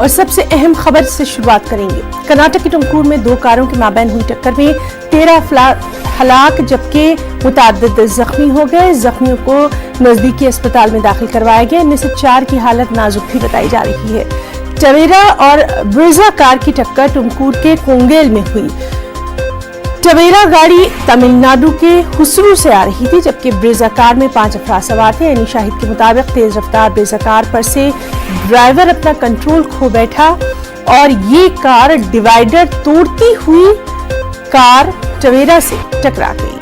और सबसे अहम खबर से शुरुआत करेंगे। कर्नाटक के टुमकुर में 2 कारों के माबैन हुई टक्कर में 13 हलाक जबकि मुतअद्दिद जख्मी हो गए। जख्मियों को नजदीकी अस्पताल में दाखिल करवाया गया। इनमें से 4 की हालत नाजुक भी बताई जा रही है। टवेरा और ब्रेजा कार की टक्कर टुमकुर के कोंगेल में हुई। टवेरा गाड़ी तमिलनाडु के हुसरू से आ रही थी, जबकि ब्रेजा कार में 5 अफराद सवार थे। यानी शाहिद के मुताबिक तेज रफ्तार ब्रेजा कार पर से ड्राइवर अपना कंट्रोल खो बैठा और ये कार डिवाइडर तोड़ती हुई कार टवेरा से टकरा गई।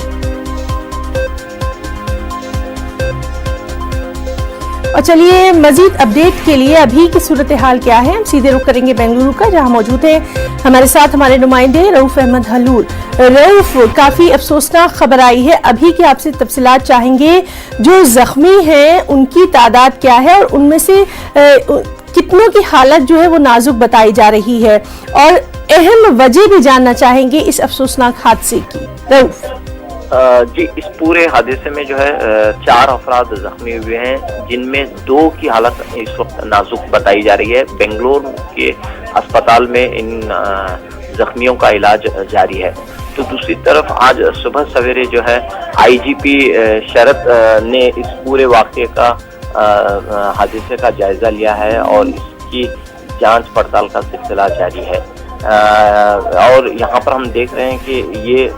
और चलिए मजीद अपडेट के लिए अभी की सूरत हाल क्या है, हम सीधे रुख करेंगे बेंगलुरु का, जहां मौजूद है हमारे साथ हमारे नुमाइंदे रऊफ अहमद हलूर। रऊफ, काफी अफसोसनाक खबर आई है, अभी की आपसे तफसीलात चाहेंगे। जो जख्मी हैं उनकी तादाद क्या है और उनमें से कितनों की हालत जो है वो नाजुक बताई जा रही है, और अहम वजह भी जानना चाहेंगे इस अफसोसनाक हादसे की। रऊफ जी, इस पूरे हादसे में जो है 4 अफराद जख्मी हुए हैं, जिनमें 2 की हालत इस वक्त नाजुक बताई जा रही है। बेंगलोर के अस्पताल में इन जख्मियों का इलाज जारी है। तो दूसरी तरफ आज सुबह सवेरे जो है आईजीपी शरद ने इस पूरे वाक़े का हादसे का जायजा लिया है और इसकी जांच पड़ताल का सिलसिला जारी है। और यहाँ पर हम देख रहे हैं कि ये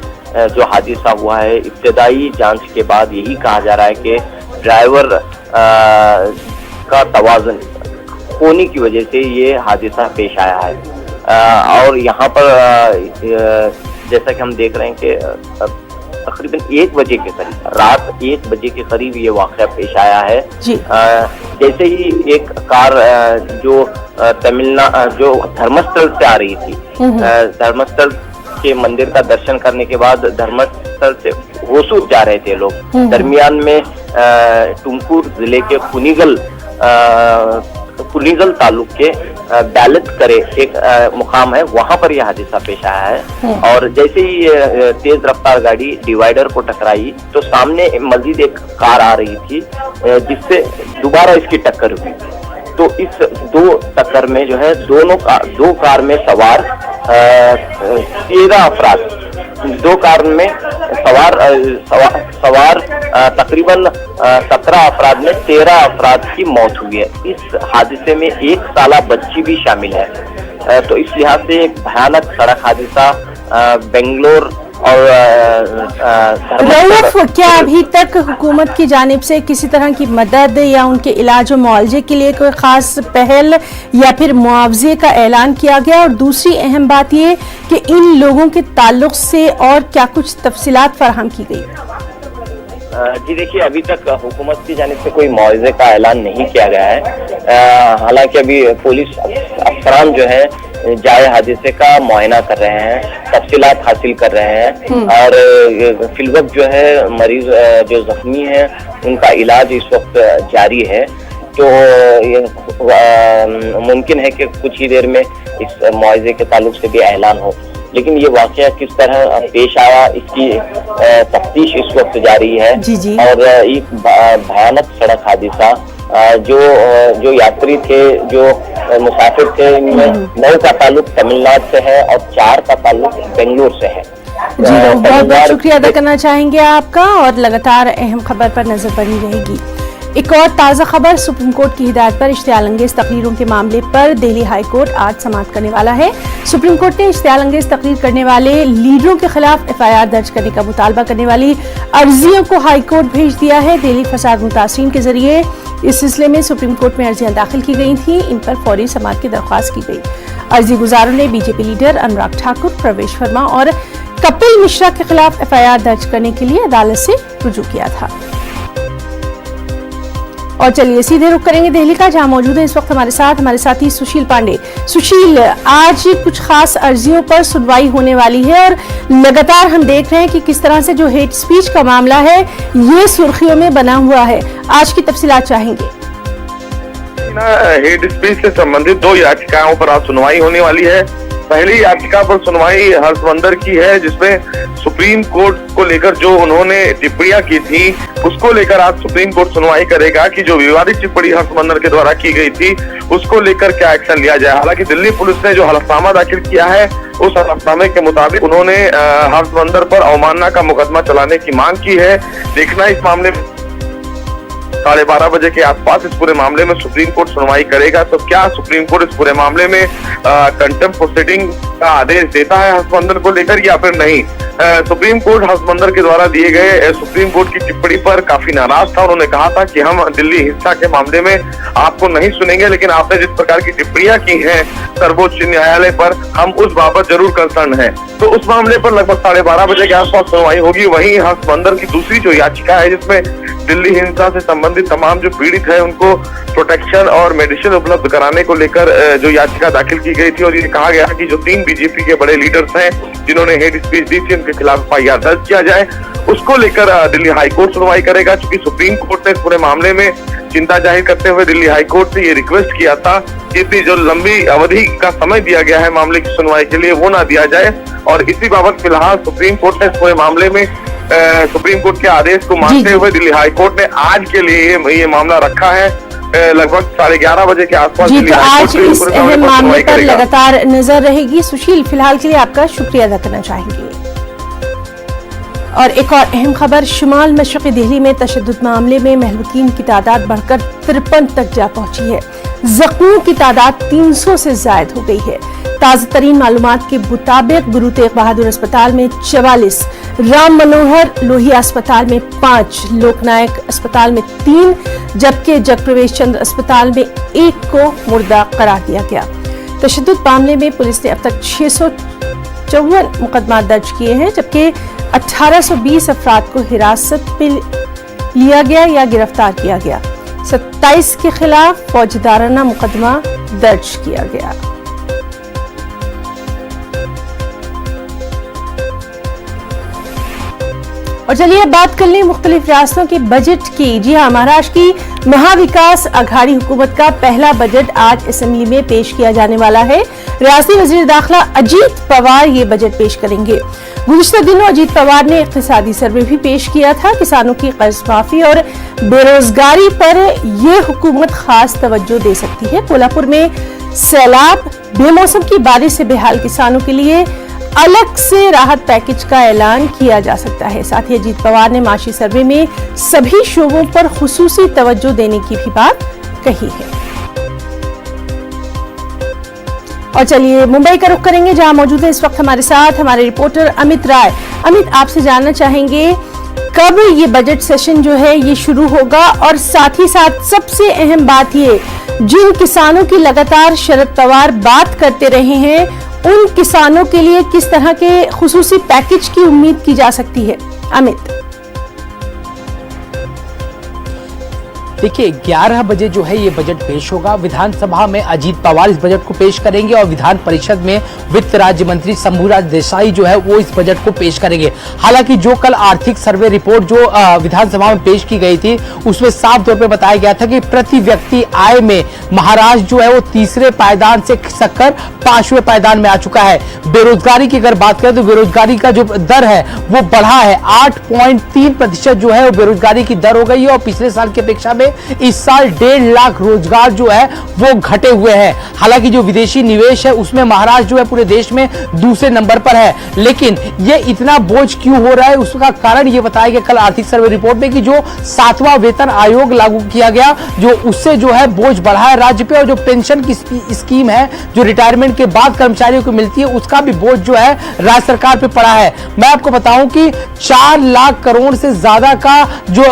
जो हादसा हुआ है, इब्तदाई जांच के बाद यही कहा जा रहा है कि ड्राइवर का तवाज़ुन खोने की वजह से ये हादसा पेश आया है। और यहाँ पर जैसा कि हम देख रहे हैं कि तकरीबन 1 बजे के करीब, रात 1 बजे के करीब ये वाक़या पेश आया है। जैसे ही एक कार जो जो धर्मस्थल से आ रही थी, धर्मस्थल के मंदिर का दर्शन करने के बाद धर्मस्थल से होसूर जा रहे थे लोग, दरमियान में टुमकुर जिले के कुनीगल तालुक के बैलत करे एक मुकाम है, वहां पर यह हादसा पेश आया है। और जैसे ही तेज रफ्तार गाड़ी डिवाइडर को टकराई तो सामने मजीद एक कार आ रही थी, जिससे दोबारा इसकी टक्कर हुई। तो इस 2 टक्कर में जो है 2 कार में सवार 13 अफराद, 2 कार में सवार तकरीबन 17 अफराद में 13 अफराद की मौत हुई है। इस हादसे में 1 साला बच्ची भी शामिल है। तो इस लिहाज से एक भयानक सड़क हादसा बेंगलोर और रऊफ, क्या अभी तक हुकूमत की जानिब से किसी तरह की मदद या उनके इलाज और मुआवजे के लिए कोई खास पहल या फिर मुआवजे का ऐलान किया गया? और दूसरी अहम बात ये कि इन लोगों के ताल्लुक से और क्या कुछ तफसीलात फराहम की गई? जी देखिए, अभी तक हुकूमत की जानिब से कोई मुआवजे का ऐलान नहीं किया गया है। हालांकि अभी पुलिस अफसरान जो है जाए हादसे का मुआयना कर रहे हैं, तफसीलात हासिल कर रहे हैं, और फिलवक्त जो है मरीज जो जख्मी हैं उनका इलाज इस वक्त जारी है। तो मुमकिन है कि कुछ ही देर में इस मुआवजे के ताल्लुक से भी ऐलान हो, लेकिन ये वाकया किस तरह पेश आया इसकी तफ्तीश इस वक्त जारी है। जी। और एक भयानक सड़क हादसा, जो यात्री थे, जो मुसाफिर थे, इनमें 9 का ताल्लुक तमिलनाडु से है और 4 का ताल्लुक बेंगलुरु से है। जी, बहुत बहुत शुक्रिया अदा करना चाहेंगे आपका, और लगातार अहम खबर पर नजर बनी रहेगी। एक और ताज़ा खबर, सुप्रीम कोर्ट की हिदायत पर इश्तियाल अंगेज तकरीरों के मामले पर दिल्ली हाई कोर्ट आज समाअत करने वाला है। सुप्रीम कोर्ट ने इश्तियाल अंगेज तकरीर करने वाले लीडरों के खिलाफ FIR दर्ज करने का मुतालबा करने वाली अर्जियों को हाई कोर्ट भेज दिया है। दिल्ली फसाद मुतासिरीन के जरिए इस सिलसिले में सुप्रीम कोर्ट में अर्जियां दाखिल की गई थी, इन पर फौरी समाअत की दरख्वास्त की गई। अर्जी गुजारों ने बीजेपी लीडर अनुराग ठाकुर, प्रवेश वर्मा और कपिल मिश्रा के खिलाफ FIR दर्ज करने के लिए अदालत से रुजू किया था। और चलिए सीधे रुख करेंगे दिल्ली का, जहां मौजूद है इस वक्त हमारे साथी सुशील पांडे। सुशील, आज कुछ खास अर्जियों पर सुनवाई होने वाली है और लगातार हम देख रहे हैं कि किस तरह से जो हेट स्पीच का मामला है ये सुर्खियों में बना हुआ है। आज की तफसीलात चाहेंगे। हेट स्पीच से संबंधित 2 याचिकाओं पर आज सुनवाई होने वाली है। पहली याचिका पर सुनवाई हर्षमंदर की है, जिसमें सुप्रीम कोर्ट को लेकर जो उन्होंने टिप्पणियां की थी उसको लेकर आज सुप्रीम कोर्ट सुनवाई करेगा कि जो विवादित टिप्पणी हर्षमंदर के द्वारा की गई थी उसको लेकर क्या एक्शन लिया जाए। हालांकि दिल्ली पुलिस ने जो हलफनामा दाखिल किया है उस हलफनामे के मुताबिक उन्होंने हर्षमंदर पर अवमानना का मुकदमा चलाने की मांग की है। देखना इस मामले में 12:30 बजे के आसपास इस पूरे मामले में सुप्रीम कोर्ट सुनवाई करेगा। तो क्या सुप्रीम कोर्ट इस पूरे मामले में कंटेम्प्ट प्रोसीडिंग का आदेश देता है हर्षमंदर को लेकर या फिर नहीं। सुप्रीम कोर्ट हर्षमंदर के द्वारा दिए गए सुप्रीम कोर्ट की टिप्पणी पर काफी नाराज था। उन्होंने कहा था कि हम दिल्ली हिंसा के मामले में आपको नहीं सुनेंगे, लेकिन आपने जिस प्रकार की टिप्पणियां की हैं सर्वोच्च न्यायालय पर, हम उस बाबत जरूर कंसर्न है। तो उस मामले पर लगभग 12:30 बजे के आसपास सुनवाई होगी। वहीं हर्षमंदर की दूसरी जो याचिका है जिसमें दिल्ली हिंसा से संबंधित तमाम जो पीड़ित है उनको प्रोटेक्शन और मेडिसिन उपलब्ध कराने को लेकर जो याचिका दाखिल की गई थी, और ये कहा गया कि जो 3 बीजेपी के बड़े लीडर्स हैं जिन्होंने हेट स्पीच दी थी उनके खिलाफ FIR दर्ज किया जाए, उसको लेकर दिल्ली हाईकोर्ट सुनवाई करेगा। चूंकि सुप्रीम कोर्ट ने इस पूरे मामले में चिंता जाहिर करते हुए दिल्ली हाईकोर्ट से ये रिक्वेस्ट किया था कि इतनी जो लंबी अवधि का समय दिया गया है मामले की सुनवाई के लिए वो ना दिया जाए, और इसी बाबत फिलहाल सुप्रीम कोर्ट ने इस पूरे मामले में सुप्रीम कोर्ट के आदेश को मानते हुए दिल्ली हाईकोर्ट ने आज के लिए ये मामला रखा है लगभग 11:30 बजे के आसपास। जी, तो आज इस अहम मामले पर लगातार नजर रहेगी। सुशील, फिलहाल के लिए आपका शुक्रिया अदा करना चाहेंगे। और एक और अहम खबर, शुमाल मशरक़ी दिल्ली में तशद्दुद मामले में महलूकीन की तादाद बढ़कर 53 तक जा पहुंची है। जख्मियों की तादाद 300 से ज्यादा हो गई है। ताज़ा तरीन मालूमात के मुताबिक गुरु तेग बहादुर अस्पताल में 44, राम मनोहर लोहिया अस्पताल में 5, लोकनायक अस्पताल में 3, जबकि जगप्रवेश चंद्र अस्पताल में 1 को मुर्दा करार दिया गया। तशद्दुद मामले में पुलिस ने अब तक 654 मुकदमा दर्ज किए हैं, जबकि 1820 अफराद को हिरासत में लिया गया या गिरफ्तार किया गया। 27 के खिलाफ फौजदाराना मुकदमा दर्ज किया गया। और चलिए बात कर लें मुख्तलिफ रियासतों के बजट की। जी हाँ, महाराष्ट्र की महाविकास अघाड़ी हुकूमत का पहला बजट आज असेंबली में पेश किया जाने वाला है। रियासती वजीर दाखिला अजीत पवार ये बजट पेश करेंगे। गुज़िश्ता दिनों अजीत पवार ने इक़्तिसादी सर्वे भी पेश किया था। किसानों की कर्ज माफी और बेरोजगारी पर यह हुकूमत खास तवज्जो दे सकती है। कोल्हापुर में सैलाब, बेमौसम की बारिश से बेहाल किसानों के लिए अलग से राहत पैकेज का ऐलान किया जा सकता है। साथ ही अजीत पवार ने माशी सर्वे में सभी शोबों पर खुसूसी तवज्जो देने की भी बात कही है। और चलिए मुंबई का रुख करेंगे, जहां मौजूद है इस वक्त हमारे साथ हमारे रिपोर्टर अमित राय। अमित, आपसे जानना चाहेंगे कब ये बजट सेशन जो है ये शुरू होगा, और साथ ही साथ सबसे अहम बात ये, जिन किसानों की लगातार शरद पवार बात करते रहे हैं उन किसानों के लिए किस तरह के खुसूसी पैकेज की उम्मीद की जा सकती है? अमित, देखिए 11 बजे जो है ये बजट पेश होगा। विधानसभा में अजीत पवार इस बजट को पेश करेंगे और विधान परिषद में वित्त राज्य मंत्री शंभूराज देसाई जो है वो इस बजट को पेश करेंगे। हालांकि जो कल आर्थिक सर्वे रिपोर्ट जो विधानसभा में पेश की गई थी उसमें साफ तौर पे बताया गया था कि प्रति व्यक्ति आय में महाराष्ट्र जो है वो तीसरे पायदान से खिसककर 5वें पायदान में आ चुका है। बेरोजगारी की अगर बात करें तो बेरोजगारी का जो दर है वो बढ़ा है, 8.3% जो है वो बेरोजगारी की दर हो गई है, और पिछले साल की अपेक्षा में इस साल 1.5 लाख रोजगार जो है वो घटे हुए हैं। हालांकि जो विदेशी निवेश है उसमें महाराष्ट्र जो है पूरे देश में दूसरे नंबर पर है। लेकिन ये इतना बोझ क्यों हो रहा है उसका कारण ये बताया गया कल आर्थिक सर्वे रिपोर्ट में कि जो 7वां वेतन आयोग लागू किया गया जो उससे जो है बोझ बढ़ा है राज्य पे, और जो पेंशन की स्कीम है जो रिटायरमेंट के बाद कर्मचारियों को मिलती है उसका भी बोझ जो है राज्य सरकार पे पड़ा है। मैं आपको बताऊं कि 4 लाख करोड़ से ज्यादा का जो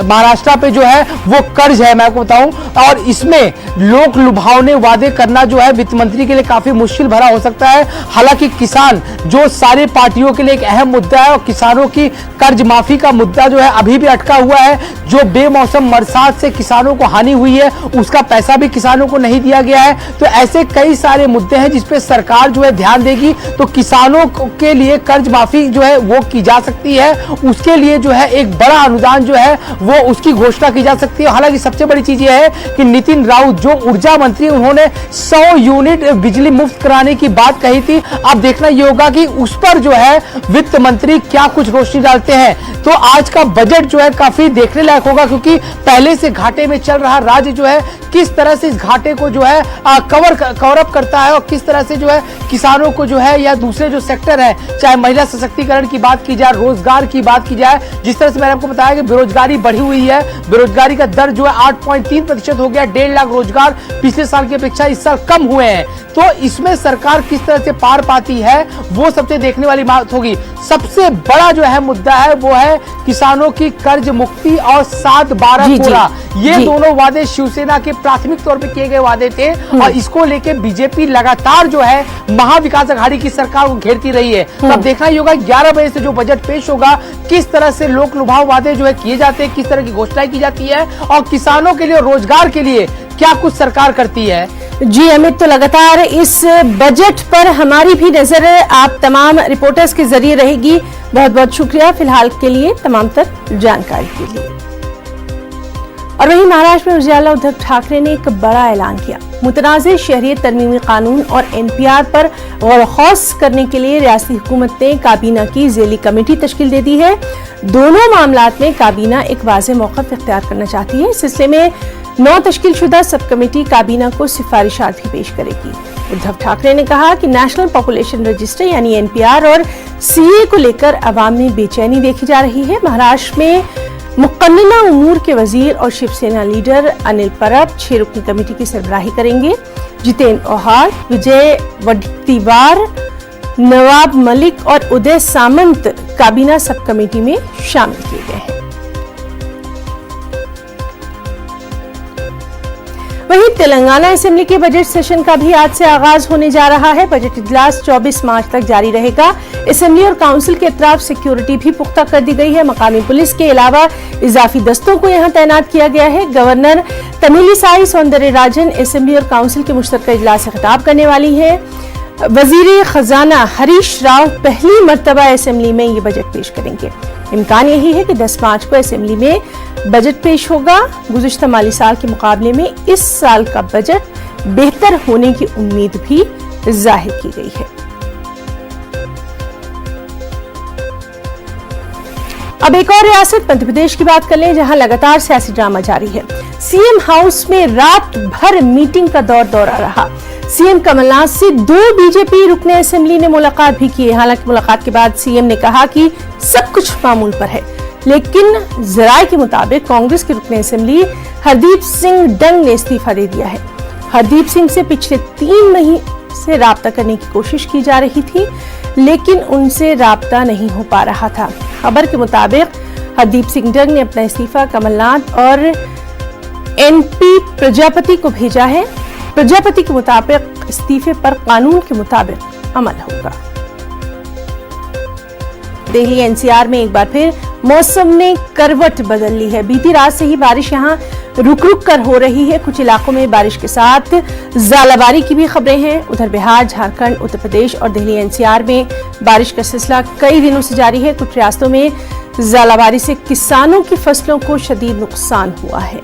महाराष्ट्र पे जो है वो कर्ज है, मैं आपको बताऊं, और इसमें लोक लुभावने वादे करना जो है वित्त मंत्री के लिए काफी मुश्किल भरा हो सकता है। हालांकि किसान जो सारी पार्टियों के लिए एक अहम मुद्दा है, और किसानों की कर्ज माफी का मुद्दा जो है अभी भी अटका हुआ है। जो बेमौसम बरसात से किसानों को हानि हुई है उसका पैसा भी किसानों को नहीं दिया गया है। तो ऐसे कई सारे मुद्दे हैं जिसपे सरकार जो है ध्यान देगी तो किसानों के लिए कर्ज माफी जो है वो की जा सकती है। उसके लिए जो है एक बड़ा अनुदान जो है वो उसकी घोषणा की जा सकती है। हालांकि सबसे बड़ी चीज यह है कि नितिन राउत जो ऊर्जा मंत्री, उन्होंने 100 यूनिट बिजली मुफ्त कराने की बात कही थी। अब देखना यह होगा कि उस पर जो है वित्त मंत्री क्या कुछ रोशनी डालते हैं। तो आज का बजट जो है काफी देखने लायक होगा, क्योंकि पहले से घाटे में चल रहा राज्य जो है किस तरह से इस घाटे को जो है कवर अप करता है, और किस तरह से जो है किसानों को जो है या दूसरे जो सेक्टर है, चाहे महिला सशक्तिकरण की बात की जाए, रोजगार की बात की जाए, जिस तरह से मैंने आपको बताया कि बेरोजगारी बढ़ी हुई है, बेरोजगारी का दर जो है 8.3% हो गया, 1.5 लाख रोजगार पिछले साल की अपेक्षा इस साल कम हुए हैं। तो इसमें सरकार किस तरह से पार पाती है वो सबसे देखने वाली बात होगी। सबसे बड़ा जो है मुद्दा है वो है किसानों की कर्ज मुक्ति और 7/12 कोरा। ये दोनों वादे शिवसेना के प्राथमिक तौर पे किए गए वादे थे, और इसको लेके बीजेपी लगातार जो है महाविकास अघाड़ी की सरकार को घेरती रही है। तो अब देखना ही होगा 11 बजे से जो बजट पेश होगा किस तरह से लोक लुभाव वादे जो है किए जाते हैं, किस तरह की घोषणाएं की जाती है, और किसानों के लिए रोजगार के लिए क्या कुछ सरकार करती है। जी अमित, तो लगातार इस बजट पर हमारी भी नजर आप तमाम रिपोर्टर्स के जरिए रहेगी। बहुत बहुत शुक्रिया फिलहाल के लिए तमाम तक जानकारी के लिए। और वहीं महाराष्ट्र में उजाला उद्धव ठाकरे ने एक बड़ा ऐलान किया। मुतनाज़ शहरियत तरमीमी कानून और एनपीआर पर गौर-व-खौस करने के लिए रियासती हुकूमत ने काबीना की ज़ेली कमेटी तश्कील दे दी है। दोनों मामलात में काबीना एक वाज़ेह मौक़िफ़ इख्तियार करना चाहती है। इस सिलसिले में 9 तश्कीलशुदा सब कमेटी काबीना को सिफारिशात भी पेश करेगी। उद्धव ठाकरे ने कहा कि नेशनल पॉपुलेशन रजिस्टर यानी एनपीआर और सीए को लेकर अवाम में बेचैनी देखी जा रही है। महाराष्ट्र में मुक़न्नना उमूर के वजीर और शिवसेना लीडर अनिल परब 6 रुकनी कमेटी की सरबराही करेंगे। जितेंद्र ओहार, विजय वडेट्टीवार, नवाब मलिक और उदय सामंत काबीना सब कमेटी में शामिल किए गए हैं। वहीं तेलंगाना असेंबली के बजट सेशन का भी आज से आगाज होने जा रहा है। बजट इजलास 24 मार्च तक जारी रहेगा। असेंबली और काउंसिल के अतराफ सिक्योरिटी भी पुख्ता कर दी गई है। मकामी पुलिस के अलावा इजाफी दस्तों को यहां तैनात किया गया है। गवर्नर तमिलिसाई सौंदरराजन असेंबली और काउंसिल के मुश्तरका इजलास से खिताब करने वाली है। वजीर खजाना हरीश राव पहली मर्तबा असेंबली में ये बजट पेश करेंगे। इम्कान यही है कि 10 मार्च को असेंबली में बजट पेश होगा। गुज़िश्ता माली साल के मुकाबले में इस साल का बजट बेहतर होने की उम्मीद भी जाहिर की गई है। अब एक और रियासत मध्य प्रदेश की बात कर लें, जहां लगातार सियासी ड्रामा जारी है। सीएम हाउस में रात भर मीटिंग का दौर रहा। सीएम कमलनाथ से 2 बीजेपी रुकने असेंबली ने मुलाकात भी की। हालांकि मुलाकात के बाद सीएम ने कहा कि सब कुछ मामूल पर है, लेकिन जराये के मुताबिक कांग्रेस के रुकने असेंबली हरदीप सिंह डंग ने इस्तीफा दे दिया है। हरदीप सिंह से पिछले 3 महीने से राब्ता करने की कोशिश की जा रही थी, लेकिन उनसे राब्ता नहीं हो पा रहा था। खबर के मुताबिक हरदीप सिंह डंग ने अपना इस्तीफा कमलनाथ और एनपी प्रजापति को भेजा है। प्रजापति के मुताबिक इस्तीफे पर कानून के मुताबिक अमल होगा। दिल्ली एनसीआर में एक बार फिर मौसम ने करवट बदल ली है। बीती रात से ही बारिश यहां रुक रुक कर हो रही है। कुछ इलाकों में बारिश के साथ ज़ालाबारी की भी खबरें हैं। उधर बिहार, झारखंड, उत्तर प्रदेश और दिल्ली एनसीआर में बारिश का सिलसिला कई दिनों से जारी है। कुछ रियासतों में ज़ालाबारी से किसानों की फसलों को शदीद नुकसान हुआ है।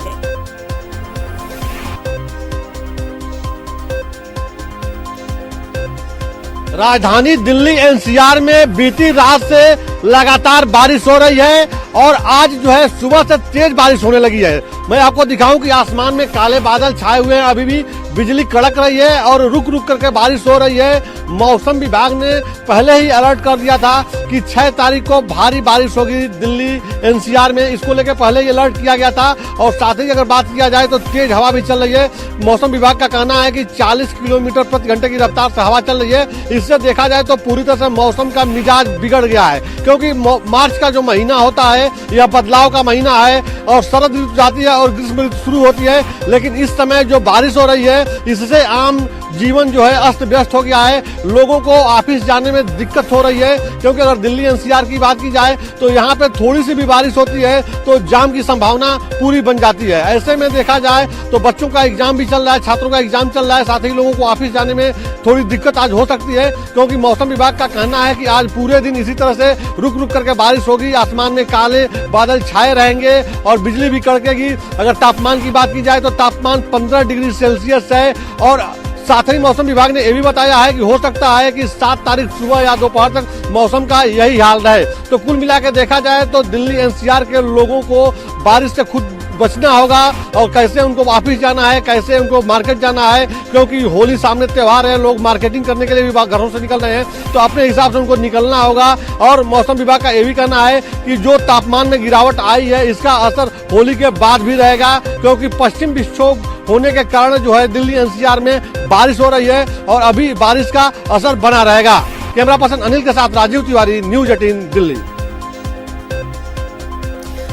राजधानी दिल्ली एनसीआर में बीती रात से लगातार बारिश हो रही है, और आज जो है सुबह से तेज बारिश होने लगी है। मैं आपको दिखाऊं कि आसमान में काले बादल छाए हुए हैं, अभी भी बिजली कड़क रही है और रुक रुक करके बारिश हो रही है। मौसम विभाग ने पहले ही अलर्ट कर दिया था कि 6 तारीख को भारी बारिश होगी दिल्ली एनसीआर में। इसको लेकर पहले ही अलर्ट किया गया था, और साथ ही अगर बात किया जाए तो तेज हवा भी चल रही है। मौसम विभाग का कहना है कि 40 किलोमीटर प्रति घंटे की रफ्तार से हवा चल रही है। इससे देखा जाए तो पूरी तरह से मौसम का मिजाज बिगड़ गया है, क्योंकि मार्च का जो महीना होता है यह बदलाव का महीना है, और शरद ऋतु जाती है और ग्रीष्म ऋतु शुरू होती है। लेकिन इस समय जो बारिश हो रही है इससे आम जीवन जो है अस्त व्यस्त हो गया है। लोगों को ऑफिस जाने में दिक्कत हो रही है, क्योंकि अगर दिल्ली एनसीआर की बात की जाए तो यहाँ पे थोड़ी सी भी बारिश होती है तो जाम की संभावना पूरी बन जाती है। ऐसे में देखा जाए तो बच्चों का एग्जाम भी चल रहा है, छात्रों का एग्जाम चल रहा है, साथ ही लोगों को ऑफिस जाने में थोड़ी दिक्कत आज हो सकती है, क्योंकि मौसम विभाग का कहना है कि आज पूरे दिन इसी तरह से रुक रुक करके बारिश होगी। आसमान में काले बादल छाए रहेंगे और बिजली भी कड़केगी। अगर तापमान की बात की जाए तो तापमान 15 डिग्री सेल्सियस है और साथ ही मौसम विभाग ने यह भी बताया है कि हो सकता है कि 7 तारीख सुबह या दोपहर तक मौसम का यही हाल रहे। तो कुल मिला के देखा जाए तो दिल्ली एनसीआर के लोगों को बारिश से खुद बचना होगा और कैसे उनको ऑफिस जाना है, कैसे उनको मार्केट जाना है, क्योंकि होली सामने त्योहार है, लोग मार्केटिंग करने के लिए भी घरों से निकल रहे हैं, तो अपने हिसाब से उनको निकलना होगा। और मौसम विभाग का ये भी कहना है कि जो तापमान में गिरावट आई है इसका असर होली के बाद भी रहेगा, क्योंकि पश्चिम विक्षोभ होने के कारण जो है दिल्ली एनसीआर में बारिश हो रही है और अभी बारिश का असर बना रहेगा। कैमरा पर्सन अनिल के साथ राजीव तिवारी, न्यूज 18 दिल्ली।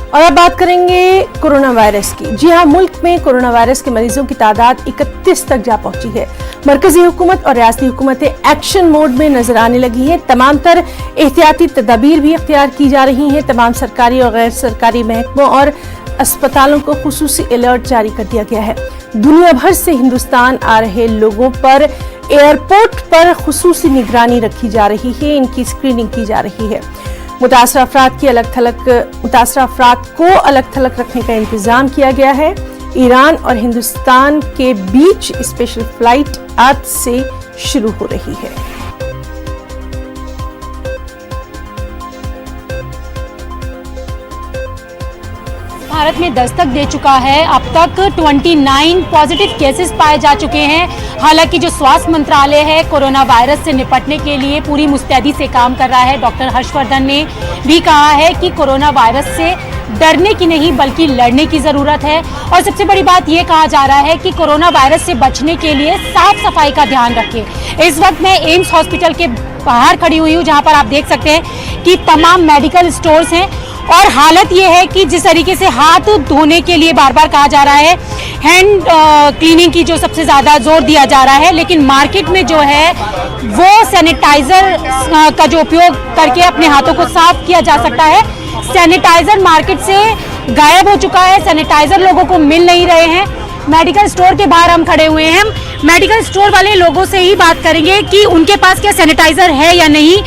और अब बात करेंगे कोरोना वायरस की। जी हां, मुल्क में कोरोना वायरस के मरीजों की तादाद 31 तक जा पहुंची है। मरकजी हुकूमत और रियासती हुकूमतें एक्शन मोड में नजर आने लगी हैं। तमाम तर एहतियाती तदाबीर भी इख्तियार की जा रही हैं। तमाम सरकारी और गैर सरकारी महकमों और अस्पतालों को खुसूसी अलर्ट जारी कर दिया गया है। दुनिया भर से हिंदुस्तान आ रहे लोगों पर एयरपोर्ट पर खुसूसी निगरानी रखी जा रही है, इनकी स्क्रीनिंग की जा रही है। मुतासरा अफराद को अलग थलग रखने का इंतजाम किया गया है। ईरान और हिंदुस्तान के बीच स्पेशल फ्लाइट आज से शुरू हो रही है। भारत में दस्तक दे चुका है। अब तक 29 पॉजिटिव केसेस पाए जा चुके हैं। हालांकि जो स्वास्थ्य मंत्रालय है कोरोना वायरस से निपटने के लिए पूरी मुस्तैदी से काम कर रहा है। डॉक्टर हर्षवर्धन ने भी कहा है कि कोरोना वायरस से डरने की नहीं बल्कि लड़ने की ज़रूरत है। और सबसे बड़ी बात ये कहा जा रहा है कि कोरोना वायरस से बचने के लिए साफ सफाई का ध्यान रखें। इस वक्त मैं एम्स हॉस्पिटल के बाहर खड़ी हुई हूँ, जहाँ पर आप देख सकते हैं कि तमाम मेडिकल स्टोर्स हैं और हालत ये है कि जिस तरीके से हाथ धोने के लिए बार बार कहा जा रहा है, हैंड क्लीनिंग की जो सबसे ज़्यादा जोर दिया जा रहा है, लेकिन मार्केट में जो है वो सैनिटाइज़र का जो उपयोग करके अपने हाथों को साफ किया जा सकता है। सैनिटाइज़र मार्केट से गायब हो चुका है, सैनिटाइज़र लोगों को मिल नहीं रहे हैं। मेडिकल स्टोर के बाहर हम खड़े हुए हैं। मेडिकल स्टोर वाले लोगों से ही बात करेंगे कि उनके पास क्या सैनिटाइज़र है या नहीं।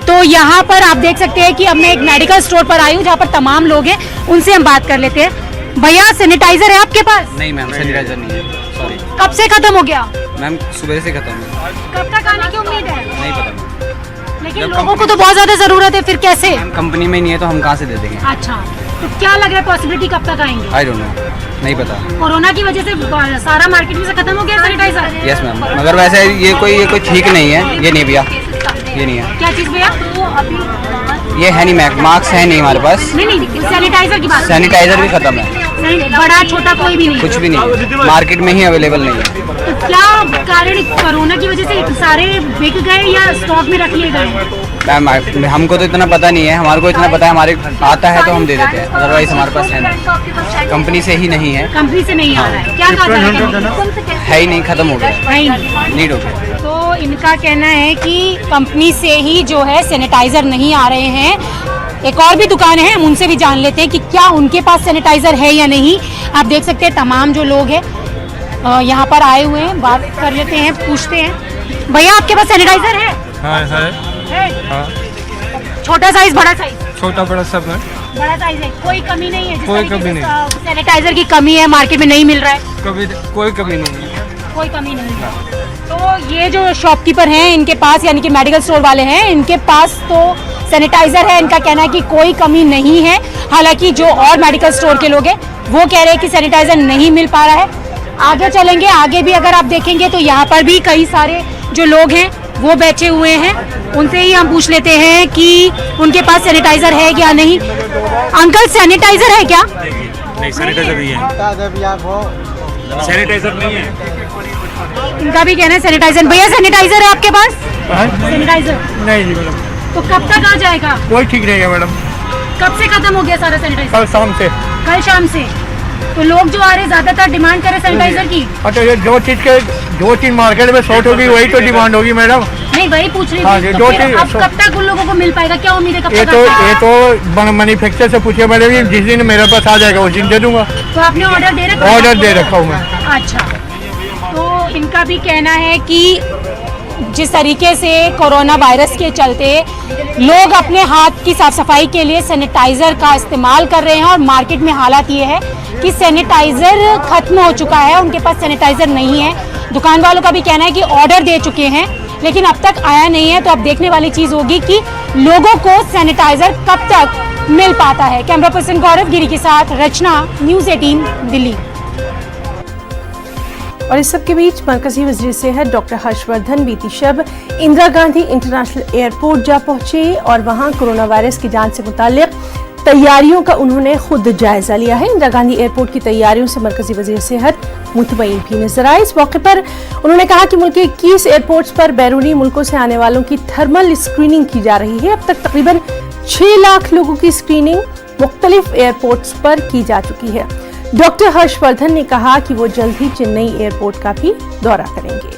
तो यहाँ पर आप देख सकते हैं कि अब मैं एक मेडिकल स्टोर पर आई हूँ जहाँ पर तमाम लोग हैं, उनसे हम बात कर लेते हैं। भैया सैनिटाइज़र है आपके पास? नहीं मैम, सैनिटाइजर नहीं है, सॉरी। कब से खत्म हो गया? मैम सुबह से खत्म है। कब तक आने की उम्मीद है? नहीं पता, लेकिन लोगों को तो बहुत ज्यादा जरूरत है, फिर कैसे? कंपनी में नहीं है तो हम कहाँ से दे देंगे। अच्छा, तो क्या लग रहा है पॉसिबिलिटी कब तक आएंगे? आई डोंट नो, नहीं पता। कोरोना की वजह से सारा मार्केट में से खत्म हो गया सैनिटाइजर? यस मैम, मगर वैसे ये कोई ठीक नहीं है। ये नहीं भैया, ये नहीं है। क्या चीज भैया? ये है नहीं, मार्क्स है नहीं हमारे पास। नहीं, सैनिटाइजर की बात। सैनिटाइजर भी खत्म है, बड़ा छोटा कोई भी नहीं, कुछ भी नहीं, मार्केट में ही अवेलेबल नहीं है। तो क्या कारण कोरोना की वजह से सारे बिक गए या स्टॉक में रख लिए गए? मैम हमको तो इतना पता नहीं है, हमारे को इतना पता है हमारे आता है तो हम दे देते हैं, अदरवाइज हमारे पास है नहीं, कंपनी से ही नहीं है। कंपनी से नहीं आ रहा है? क्या कहा जा रहा है? है ही नहीं, खत्म हो गया, है ही नहीं, नीड हो गया। तो इनका कहना है कि कंपनी से ही जो है सैनिटाइज़र नहीं आ रहे हैं। एक और भी दुकान है, हम उनसे भी जान लेते हैं कि क्या उनके पास सैनिटाइज़र है या नहीं। आप देख सकते हैं तमाम जो लोग हैं यहाँ पर आए हुए हैं, बात कर लेते हैं, पूछते हैं। भैया आपके पास सैनिटाइज़र है? हाँ है। हाँ। छोटा साइज बड़ा साइज? छोटा बड़ा सब है। बड़ा साइज है, कोई कमी नहीं है? कोई कमी नहीं। सैनिटाइज़र की कमी है, मार्केट में नहीं मिल रहा है? कोई कमी नहीं है। कोई कमी नहीं है। तो ये जो शॉपकीपर हैं इनके पास, यानी कि मेडिकल स्टोर वाले हैं, इनके पास तो सैनिटाइज़र है। इनका कहना है कि कोई कमी नहीं है। हालांकि जो और मेडिकल स्टोर के लोग हैं वो कह रहे हैं कि सैनिटाइज़र नहीं मिल पा रहा है। आगे चलेंगे, आगे भी अगर आप देखेंगे तो यहाँ पर भी कई सारे जो लोग हैं वो बैठे हुए हैं, उनसे ही हम पूछ लेते हैं कि उनके पास सैनिटाइज़र है या नहीं। अंकल सैनिटाइज़र है क्या? नहीं, सैनिटाइजर नहीं है। सैनिटाइजर नहीं है। इनका भी कहना है सैनिटाइज़र। भैया सैनिटाइज़र है आपके पास? सैनिटाइज़र नहीं जी मैडम। तो कब तक आ जाएगा? कोई ठीक नहीं है मैडम। कब से खत्म हो गया सारा सैनिटाइज़र? कल शाम से। कल शाम से। तो लोग जो आ रहे ज्यादातर डिमांड कर रहे सैनिटाइजर की। अच्छा, ये जो चीज मार्केट में शॉर्ट होगी वही तो डिमांड होगी मैडम। नहीं, वही पूछ रही हाँ, थी। जो तो फिर चीज- अब कब तक उन लोगों को मिल पाएगा, क्या उम्मीद है कब तक? ये तो मैन्युफैक्चर से पूछिए मैडम, जिस दिन मेरे पास आ जाएगा उस दिन दे दूंगा। तो आपने ऑर्डर दे रखा है? ऑर्डर दे रखा हूँ मैं। अच्छा, तो इनका भी कहना है कि जिस तरीके से कोरोना वायरस के चलते लोग अपने हाथ की साफ सफाई के लिए सैनिटाइजर का इस्तेमाल कर रहे हैं और मार्केट में हालात ये है कि सैनिटाइजर खत्म हो चुका है, उनके पास सैनिटाइजर नहीं है। दुकान वालों का भी कहना है कि ऑर्डर दे चुके हैं लेकिन अब तक आया नहीं है। तो अब देखने वाली चीज होगी कि लोगों को सैनिटाइजर कब तक मिल पाता है। कैमरा पर्सन गौरव गिरी के साथ रचना, न्यूज़ 18 दिल्ली। और इस सब के बीच मरकजी वज़ीर सेहत डॉक्टर हर्षवर्धन बीती शब इंदिरा गांधी इंटरनेशनल एयरपोर्ट जा पहुंचे और वहां कोरोना वायरस की जांच से मुताल्लिक तैयारियों का उन्होंने खुद जायजा लिया है। इंदिरा गांधी एयरपोर्ट की तैयारियों से मरकजी वज़ीर सेहत मुतमईन भी नजर आए। इस मौके पर उन्होंने कहा कि मुल्क के 21 एयरपोर्ट्स पर बैरूनी मुल्कों से आने वालों की थर्मल स्क्रीनिंग की जा रही है। अब तक तकरीबन 6 लाख लोगों की स्क्रीनिंग मुख्तलिफ एयरपोर्ट्स पर की जा चुकी है। डॉक्टर हर्षवर्धन ने कहा कि वो जल्द ही चेन्नई एयरपोर्ट का भी दौरा करेंगे।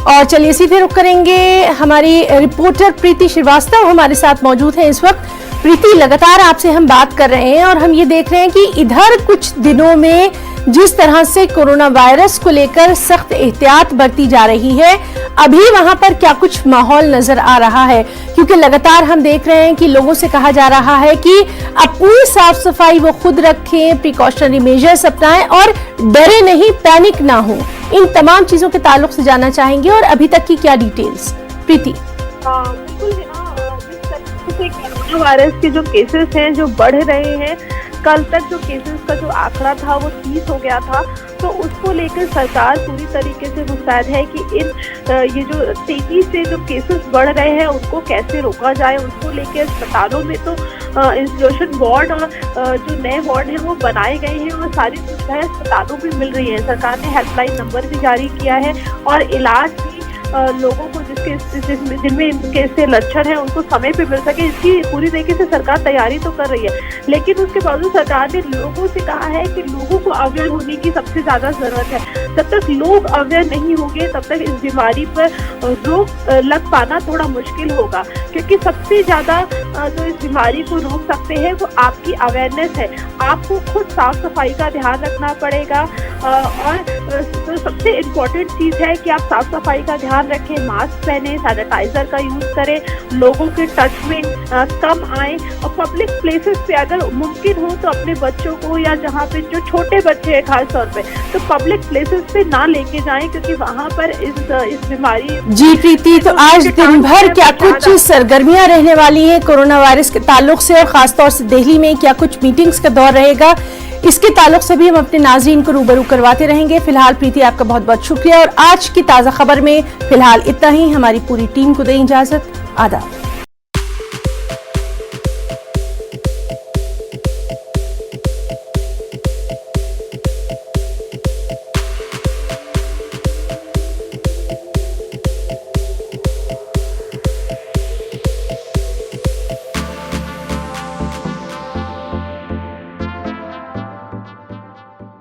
और चलिए सीधे रुख करेंगे, हमारी रिपोर्टर प्रीति श्रीवास्तव हमारे साथ मौजूद है इस वक्त। प्रीति, लगातार आपसे हम बात कर रहे हैं और हम ये देख रहे हैं कि इधर कुछ दिनों में जिस तरह से कोरोना वायरस को लेकर सख्त एहतियात बरती जा रही है, अभी वहां पर क्या कुछ माहौल नजर आ रहा है? क्योंकि लगातार हम देख रहे हैं कि लोगों से कहा जा रहा है कि अपनी साफ सफाई वो खुद रखें, प्रिकॉशनरी मेजर्स अपनाएं और डरे नहीं, पैनिक ना हो। इन तमाम चीजों के ताल्लुक से जानना चाहेंगे और अभी तक की क्या डिटेल्स। प्रीति। बिल्कुल, जिस तरीके से कोरोना वायरस के जो केसेस हैं जो बढ़ रहे हैं, कल तक जो केसेस का जो आंकड़ा था वो 30 हो गया था, तो उसको लेकर सरकार पूरी तरीके से मुस्तैद है कि ये जो तेजी से जो केसेस बढ़ रहे हैं उनको कैसे रोका जाए। उसको लेकर अस्पतालों में तो इंस्टीट्यूशन वार्ड और जो नए वार्ड हैं वो बनाए गए हैं और सारी सुविधाएं अस्पतालों में मिल रही है। सरकार ने हेल्पलाइन नंबर भी जारी किया है और इलाज भी लोगों को जिनमें इनके लक्षण है उनको समय पे मिल सके, इसकी पूरी तरीके से सरकार तैयारी तो कर रही है। लेकिन उसके बावजूद सरकार ने लोगों से कहा है कि लोगों को अवेयर होने की सबसे ज्यादा जरूरत है। जब तक लोग अवेयर नहीं होंगे तब तक इस बीमारी पर रोक लग पाना थोड़ा मुश्किल होगा, क्योंकि सबसे ज्यादा जो इस बीमारी को रोक सकते हैं वो आपकी अवेयरनेस है। आपको खुद साफ सफाई का ध्यान रखना पड़ेगा और तो सबसे इम्पोर्टेंट चीज है कि आप साफ सफाई का ध्यान रखें, मास्क पहने, सैनिटाइजर का यूज करें, लोगों के टच में कम आए और पब्लिक प्लेसेस पे अगर मुमकिन हो तो अपने बच्चों को या जहाँ पे जो छोटे बच्चे हैं खास तौर पे तो पब्लिक प्लेसेस पे ना लेके जाएं, क्योंकि वहाँ पर इस बीमारी। जी प्रीति, तो आज दिन भर क्या कुछ सरगर्मियां रहने वाली हैं कोरोना वायरस के ताल्लुक से और खासतौर से दिल्ली में क्या कुछ मीटिंग्स का दौर रहेगा, इसके ताल्लुक से भी हम अपने नाज़रीन को रूबरू करवाते रहेंगे। फिलहाल प्रीति आपका बहुत बहुत शुक्रिया और आज की ताज़ा खबर में फिलहाल इतना ही। हमारी पूरी टीम को दें इजाजत। आदाब।